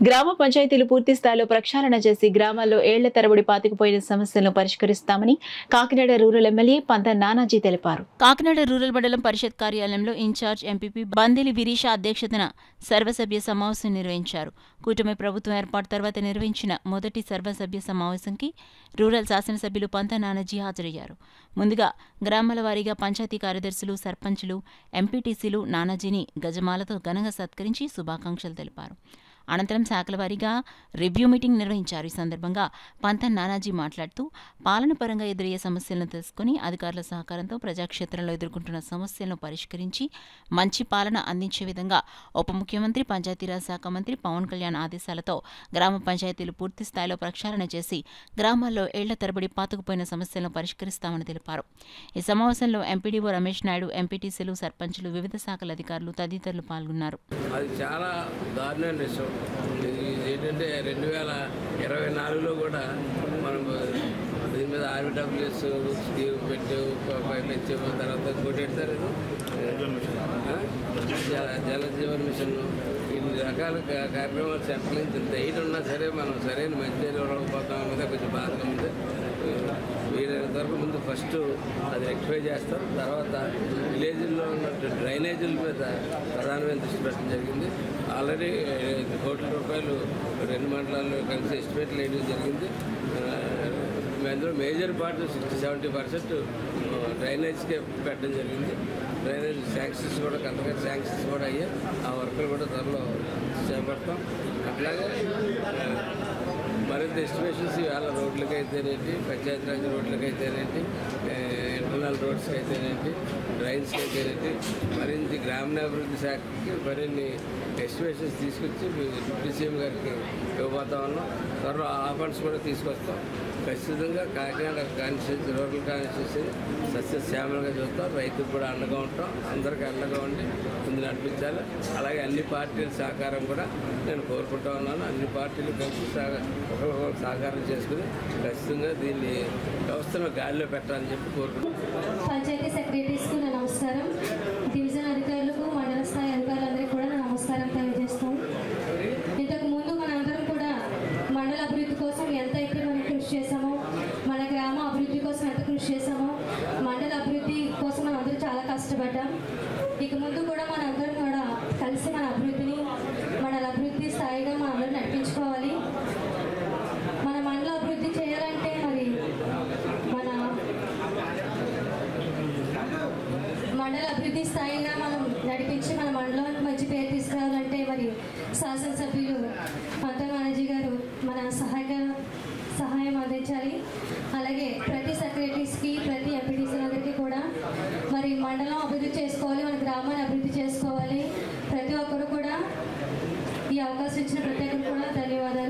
గ్రామ పంచాయతీలు పూర్తి స్థాయిలో ప్రక్షాళన చేసి గ్రామాల్లో ఏళ్ల తరబడి పాతుకుపోయిన సమస్యలను పరిష్కరిస్తామని కాకినాడ రూరల్ ఎమ్మెల్యే పంత నానాజీ తెలిపారు. కాకినాడ రూరల్ మండలం పరిషత్ కార్యాలయంలో ఇన్ఛార్జ్ ఎంపీపీ బందిలి విరీష అధ్యక్షతన సర్వసభ్య సమావేశం నిర్వహించారు. కూటమి ప్రభుత్వం ఏర్పాటు తర్వాత నిర్వహించిన మొదటి సర్వసభ్య సమావేశంకి రూరల్ శాసనసభ్యులు పంత నానాజీ హాజరయ్యారు. ముందుగా గ్రామాల వారీగా పంచాయతీ కార్యదర్శులు, సర్పంచులు, ఎంపీటీసీలు నానాజీని గజమాలతో ఘనంగా సత్కరించి శుభాకాంక్షలు తెలిపారు. అనంతరం శాఖల వారీగా రివ్యూ మీటింగ్ నిర్వహించారు. ఈ సందర్భంగా పంత నానాజీ మాట్లాడుతూ పాలన పరంగా ఎదురయ్యే సమస్యలను తెలుసుకుని అధికారుల సహకారంతో ప్రజాక్షేత్రంలో ఎదుర్కొంటున్న సమస్యలను పరిష్కరించి మంచి పాలన అందించే విధంగా ఉప ముఖ్యమంత్రి, పంచాయతీరాజ్ శాఖ మంత్రి పవన్ కళ్యాణ్ ఆదేశాలతో గ్రామ పంచాయతీలు పూర్తి స్థాయిలో ప్రక్షాళన చేసి గ్రామాల్లో ఏళ్ల తరబడి పాతుకుపోయిన సమస్యలను పరిష్కరిస్తామని తెలిపారు. ఈ సమావేశంలో ఎంపీడీఓ రమేష్ నాయుడు, ఎంపీటీసీలు, సర్పంచులు, వివిధ శాఖల అధికారులు తదితరులు పాల్గొన్నారు. ఏంటంటే 2024లో కూడా మనం దీని మీద ఆర్బిడబ్ల్యూఎస్ స్కీమ్ పెట్టాము. తర్వాత కొట్టేస్తారు జల జీవన్ మిషన్, ఇన్ని రకాల కార్యక్రమాలు సెంట్రల్ నుంచి ఎయిట్ ఉన్నా సరే మనం సరైన మంచినీళ్ళు ఇవ్వకపోతాం మీద కొంచెం బాధగా ఉంది. వీలైనంత వరకు ముందు ఫస్ట్ అది రెక్టిఫై చేస్తాం. తర్వాత విలేజ్ల్లో ఉన్న డ్రైనేజీల మీద ప్రధానమైన దృష్టి పెట్టడం జరిగింది. ఆల్రెడీ కోట్ల రూపాయలు 2 మండలాల్లో కలిసి ఎస్టిమేట్లు వేయడం జరిగింది. అందులో మేజర్ పార్ట్ 60-70% డ్రైనేజ్కే పెట్టడం జరిగింది. డ్రైనేజ్ శాంక్షన్స్ కూడా కంతగా శాంక్షన్స్ కూడా అయ్యాయి. ఆ వర్కులు కూడా త్వరలో చేపడతాం. అట్లాగే మరింత ఎస్టిమేషన్స్ ఇవాళ రోడ్లకి అయితేనేంటి, పంచాయతీరాజ్ రోడ్లకి అయితేనేంటి, ఇంటర్నల్ రోడ్స్కి అయితేనేంటి, డ్రైన్స్కి అయితేనేంటి, మరింత గ్రామీణాభివృద్ధి శాఖకి మరిన్ని ఎస్టిమేషన్స్ తీసుకొచ్చి డిప్యూటీ సీఎం గారికి ఇవ్వబోతా ఉన్నాం. త్వరలో ఆ ఫండ్స్ కూడా తీసుకొస్తాం. ఖచ్చితంగా కాకినాడ కాన్స్టిట్యూన్సీ, రూరల్ కాన్స్టిట్యూన్సీ సస్యశ్యామలంగా చూస్తాం. రైతుకు కూడా అండగా ఉంటాం. అందరికీ అండగా ఉండి ముందు నడిపించాలి. అలాగే అన్ని పార్టీల సహకారం కూడా నేను కోరుకుంటా ఉన్నాను. అన్ని పార్టీలు కలిసి ఒకరికొకరు సహకారం చేసుకుని ఖచ్చితంగా దీన్ని వ్యవస్థను గాలిలో పెట్టాలని చెప్పి కోరుకుంటున్నాను. పంచాయతీ సెక్రటరీస్కు నా నమస్కారం. డివిజన్ అధికారులకు, మండల స్థాయి అధికారులందరికీ కూడా నా నమస్కారం తెలియజేస్తాం. ఇంతకు ముందు మనందరం కూడా మండల అభివృద్ధి కోసం ఎంతైతే మనం కృషి చేసామో, మన గ్రామ అభివృద్ధి కోసం ఎంత కృషి చేసామో, మండల అభివృద్ధి కోసం మనం అందరూ చాలా కష్టపడ్డాం. ఇక ముందు కూడా మనందరం కూడా కలిసి మన అభివృద్ధిని, మండల అభివృద్ధి స్థాయిగా మనం అందరూ నడిపించుకోవాలి. మన మండల అభివృద్ధి చేయాలంటే మరి మండల అభివృద్ధి స్థాయిగా మనం నడిపించి మన మండలానికి మంచి పేరు తీసుకురావాలంటే మరి శాసనసభ్యులు పంత నానాజీ గారు మన సహాయం అందించాలి. అలాగే ప్రతి సెక్రటరీస్కి, ప్రతి ఎంపీటీసీ